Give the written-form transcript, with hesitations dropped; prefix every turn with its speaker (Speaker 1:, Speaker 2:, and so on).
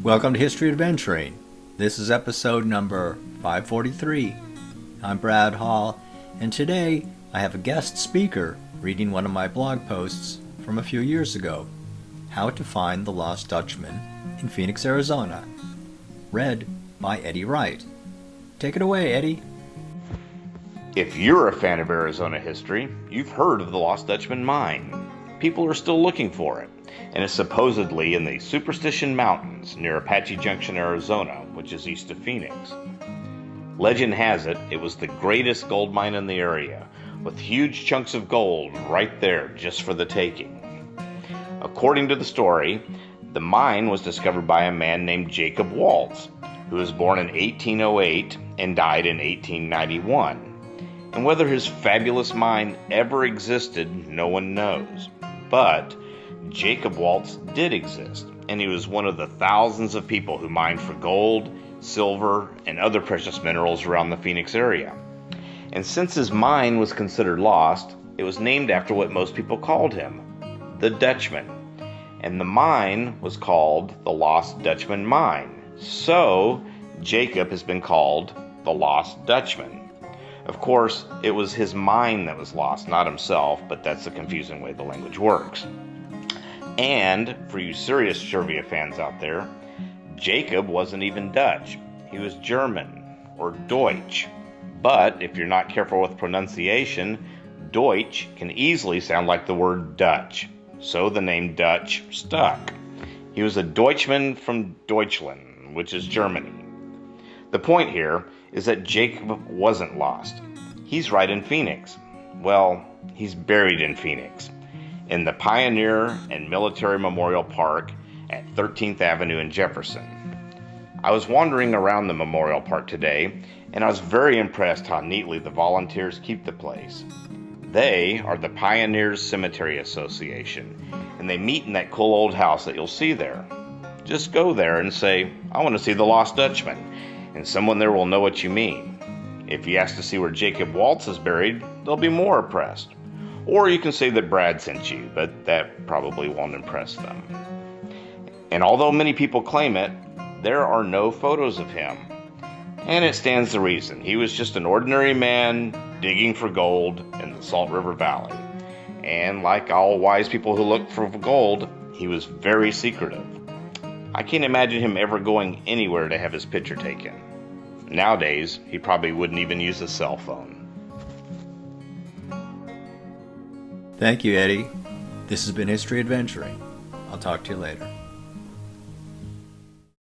Speaker 1: Welcome to History Adventuring. This is episode number 543. I'm Brad Hall, and today I have a guest speaker reading one of my blog posts from a few years ago, How to Find the Lost Dutchman in Phoenix, Arizona, read by Eddie Wright. Take it away, Eddie.
Speaker 2: If you're a fan of Arizona history, you've heard of the Lost Dutchman mine. People are still looking for it, and it's supposedly in the Superstition Mountains near Apache Junction, Arizona, which is east of Phoenix. Legend has it, it was the greatest gold mine in the area, with huge chunks of gold right there just for the taking. According to the story, the mine was discovered by a man named Jacob Waltz, who was born in 1808 and died in 1891. And whether his fabulous mine ever existed, no one knows. But Jacob Waltz did exist, and he was one of the thousands of people who mined for gold, silver, and other precious minerals around the Phoenix area. And since his mine was considered lost, it was named after what most people called him, the Dutchman. And the mine was called the Lost Dutchman Mine. So, Jacob has been called the Lost Dutchman. Of course, it was his mine that was lost, not himself, but that's the confusing way the language works. And, for you serious trivia fans out there, Jacob wasn't even Dutch. He was German, or Deutsch. But, if you're not careful with pronunciation, Deutsch can easily sound like the word Dutch. So the name Dutch stuck. He was a Deutschman from Deutschland, which is Germany. The point here is that Jacob wasn't lost. He's right in Phoenix. Well, he's buried in Phoenix, in the Pioneer and Military Memorial Park at 13th Avenue and Jefferson. I was wandering around the memorial park today, and I was very impressed how neatly the volunteers keep the place. They are the Pioneers Cemetery Association, and they meet in that cool old house that you'll see there. Just go there and say, "I want to see the Lost Dutchman," and someone there will know what you mean. If you ask to see where Jacob Waltz is buried, they'll be more impressed. Or you can say that Brad sent you, but that probably won't impress them. And although many people claim it, there are no photos of him. And it stands to reason. He was just an ordinary man digging for gold in the Salt River Valley. And like all wise people who look for gold, he was very secretive. I can't imagine him ever going anywhere to have his picture taken. Nowadays, he probably wouldn't even use a cell phone.
Speaker 1: Thank you, Eddie. This has been History Adventuring. I'll talk to you later.